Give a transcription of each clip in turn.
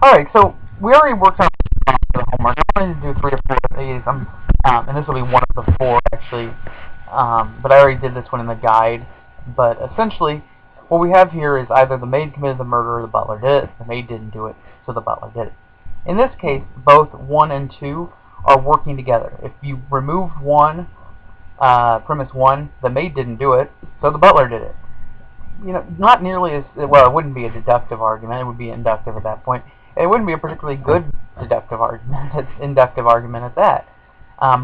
Alright, so we already worked on the homework. I wanted to do 3 or 4 of these, and this will be one of the 4 actually, but I already did this one in the guide. But essentially, what we have here is either the maid committed the murder or the butler did it. The maid didn't do it, so the butler did it. In this case, both 1 and 2 are working together. If you remove one, premise 1, the maid didn't do it, so the butler did it. Not nearly as well. It wouldn't be a deductive argument. It would be inductive at that point. It wouldn't be a particularly good deductive argument. It's inductive argument at that.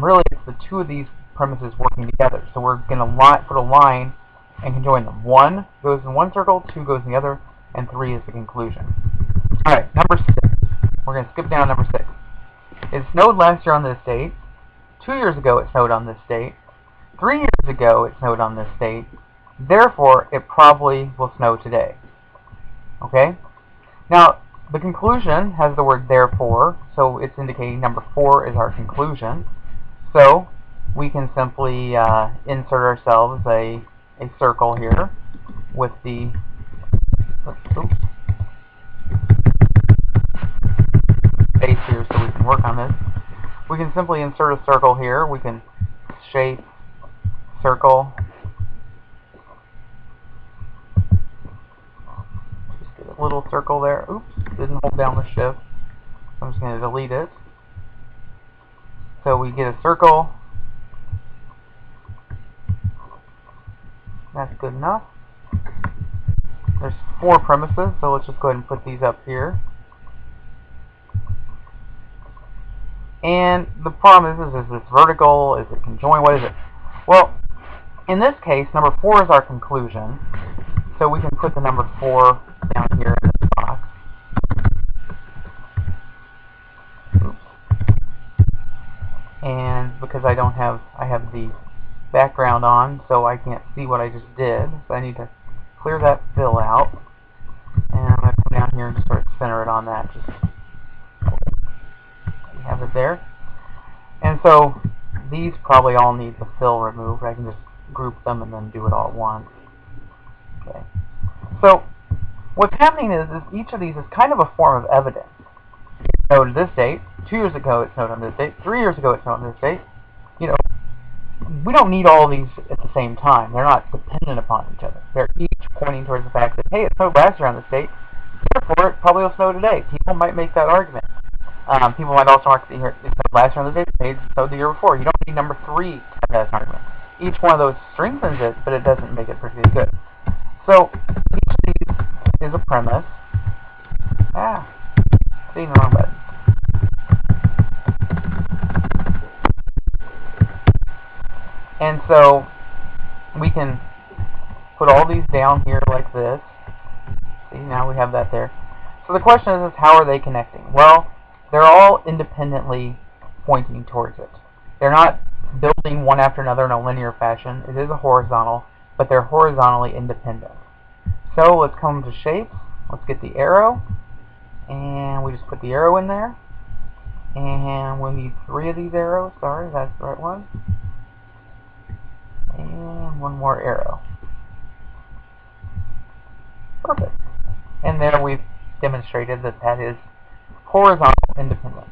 Really, it's the 2 of these premises working together. So we're going to put a line and conjoin them. 1 goes in one circle, 2 goes in the other, and 3 is the conclusion. All right, number 6. We're going to skip down number 6. It snowed last year on this date. 2 years ago, it snowed on this date. 3 years ago, it snowed on this date. Therefore, it probably will snow today. Okay? Now, the conclusion has the word therefore, so it's indicating number 4 is our conclusion. So, we can simply insert ourselves a circle here with the space here so we can work on this. We can simply insert a circle here. We can shape circle. Little circle there. Oops, didn't hold down the shift. I'm just going to delete it. So we get a circle. That's good enough. There's 4 premises, so let's just go ahead and put these up here. And the problem is this vertical? Is it conjoined? What is it? Well, in this case, number 4 is our conclusion. So we can put the number 4 down here in this box. Oops. And because I have the background on, so I can't see what I just did. So I need to clear that fill out. And I'm going to come down here and just sort of center it on that. Just have it there. And so these probably all need the fill removed. I can just group them and then do it all at once. Okay. So what's happening is each of these is kind of a form of evidence. It snowed this date. 2 years ago it snowed on this date. 3 years ago it snowed on this date. We don't need all of these at the same time. They're not dependent upon each other. They're each pointing towards the fact that, hey, it snowed last year on this date, therefore it probably will snow today. People might make that argument. People might also mark here, it snowed last year on this date, it snowed the year before. You don't need number 3 to have that as an argument. Each one of those strengthens it, but it doesn't make it particularly good. So each of these is a premise. See, the wrong button. And so we can put all these down here like this. See, now we have that there. So the question is how are they connecting? Well, they're all independently pointing towards it. They're not building one after another in a linear fashion. It is a horizontal, but they're horizontally independent. So let's come to shapes. Let's get the arrow. And we just put the arrow in there. And we'll need 3 of these arrows. Sorry, that's the right one. And 1 more arrow. Perfect. And there we've demonstrated that that is horizontal independence.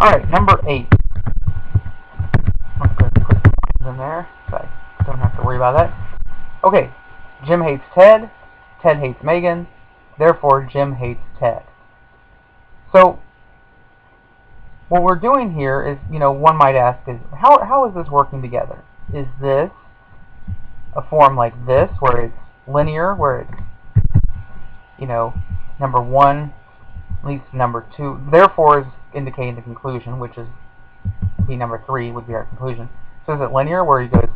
Alright, number 8. Let's go ahead and put some lines in there so I don't have to worry about that. Okay, Jim hates Ted. Ted hates Megan. Therefore, Jim hates Ted. So, what we're doing here is, one might ask is, how is this working together? Is this a form like this, where it's linear, where it's, number 1 leads to number 2, therefore is indicating the conclusion, which is be number 3 would be our conclusion. So is it linear, where he goes,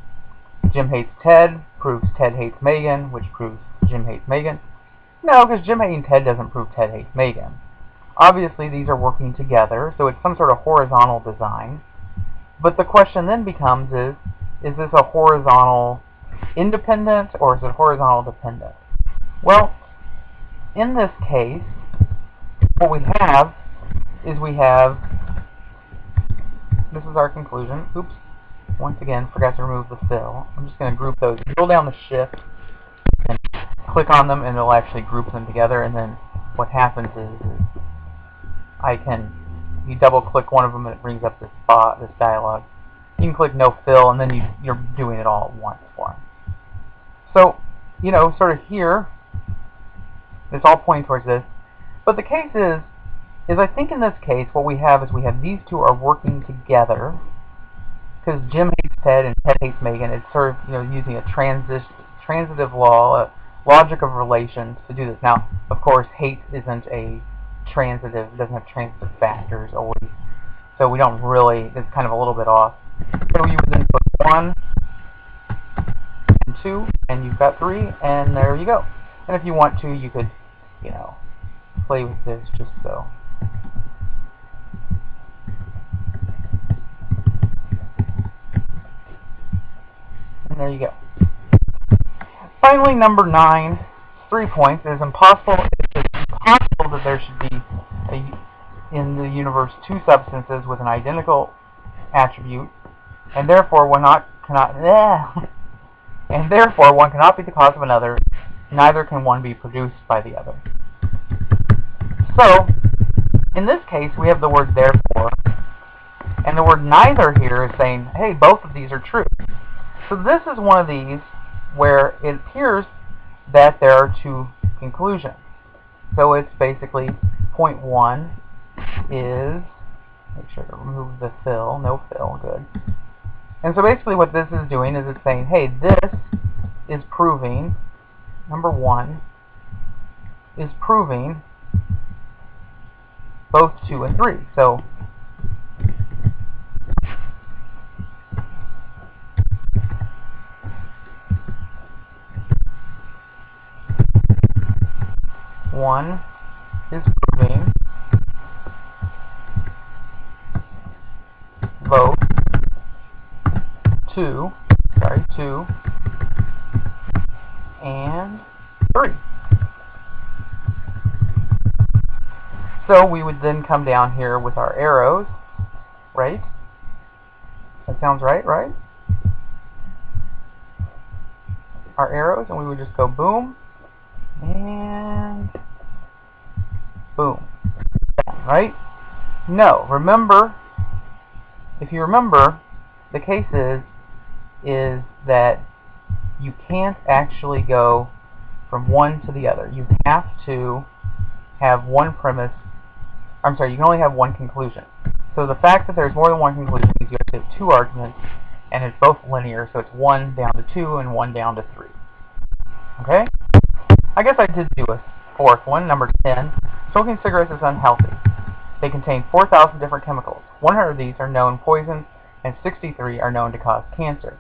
Jim hates Ted, proves Ted hates Megan, which proves Jim hates Megan? No, because Jim hating Ted doesn't prove Ted hates Megan. Obviously, these are working together, so it's some sort of horizontal design. But the question then becomes is this a horizontal independent or is it horizontal dependent? Well, in this case, what we have is this is our conclusion. Oops, once again, forgot to remove the fill. I'm just going to group those. Hold down the shift and click on them and it'll actually group them together, and then what happens is you double click one of them and it brings up this dialog. You can click no fill, and then you're doing it all at once for them. So, sort of here, it's all pointing towards this. But the case is I think in this case what we have is these two are working together, because Jim hates Ted and Ted hates Megan. It's sort of using a transitive law, a logic of relations to do this. Now, of course, hate isn't a transitive, it doesn't have transitive factors always, so we don't really, it's kind of a little bit off. So you would then put 1 and 2, and you've got 3, and there you go. And if you want to, you could, play with this just so. And there you go. Finally, number 9, 3 points. It's impossible that there should be in the universe 2 substances with an identical attribute, and therefore one cannot be the cause of another. Neither can one be produced by the other. So, in this case, we have the word therefore, and the word neither here is saying, hey, both of these are true. So this is one of these where it appears that there are 2 conclusions. So it's basically point 1 is, make sure to remove the fill, no fill, good. And so basically what this is doing is it's saying, hey, this is proving, number 1 is proving both 2 and 3. So one is proving both 2 and 3. So we would then come down here with our arrows, right? That sounds right, right? Our arrows, and we would just go boom and boom, right? No, remember, if you remember, the case is that you can't actually go from one to the other. You have to have one premise. I'm sorry, you can only have one conclusion. So the fact that there's more than one conclusion means you have to have 2 arguments, and it's both linear, so it's 1 down to 2 and 1 down to 3. Okay? I guess I did do a 4th one, number 10. Smoking cigarettes is unhealthy. They contain 4,000 different chemicals. 100 of these are known poisons, and 63 are known to cause cancer.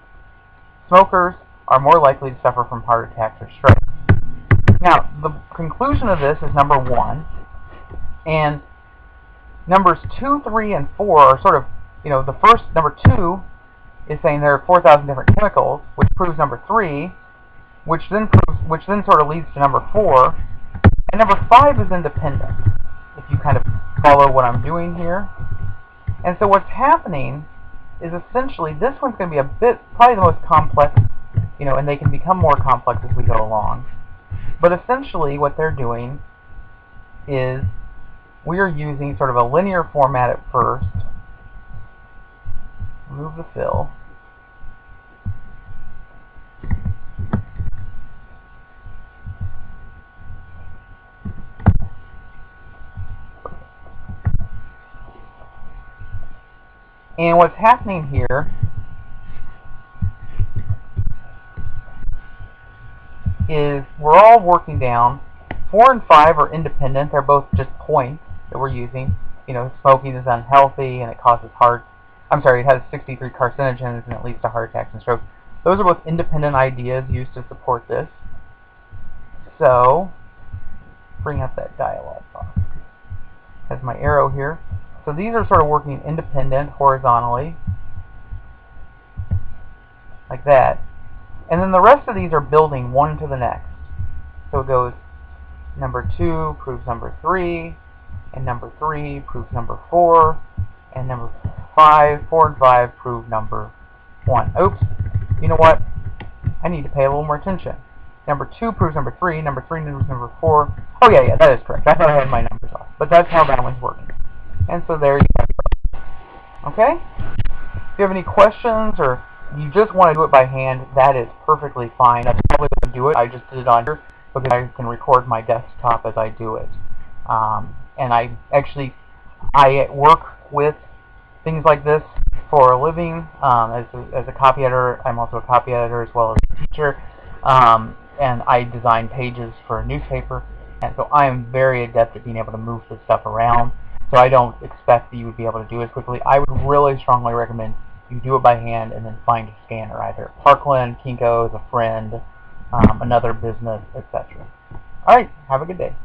Smokers are more likely to suffer from heart attacks or strokes. Now, the conclusion of this is number 1, and numbers 2, 3, and 4 are sort of, the first, number 2, is saying there are 4,000 different chemicals, which proves number 3, which then sort of leads to number 4, and number 5 is independent, if you kind of follow what I'm doing here. And so what's happening is essentially this one's going to be probably the most complex, and they can become more complex as we go along. But essentially what they're doing is we are using sort of a linear format at first. Remove the fill. And what's happening here is we're all working down. 4 and 5 are independent. They're both just points that we're using. Smoking is unhealthy and it causes it has 63 carcinogens and it leads to heart attacks and strokes. Those are both independent ideas used to support this. So, bring up that dialog box. Has my arrow here. So these are sort of working independent horizontally, like that. And then the rest of these are building one to the next. So it goes number 2 proves number 3, and number 3 proves number 4, and number 4 and 5 prove number 1. Oops, you know what? I need to pay a little more attention. number 2 proves number 3, number 3 proves number 4. Oh yeah, that is correct. I thought I had my numbers off. But that's how that one's working. And so there you go. Okay? If you have any questions or you just want to do it by hand, that is perfectly fine. That's probably going to do it. I just did it on here because I can record my desktop as I do it. And I work with things like this for a living. As a copy editor, I'm also a copy editor as well as a teacher. And I design pages for a newspaper. And so I am very adept at being able to move this stuff around. So I don't expect that you would be able to do it quickly. I would really strongly recommend you do it by hand and then find a scanner, either Parkland, Kinko's, a friend, another business, etc. Alright, have a good day.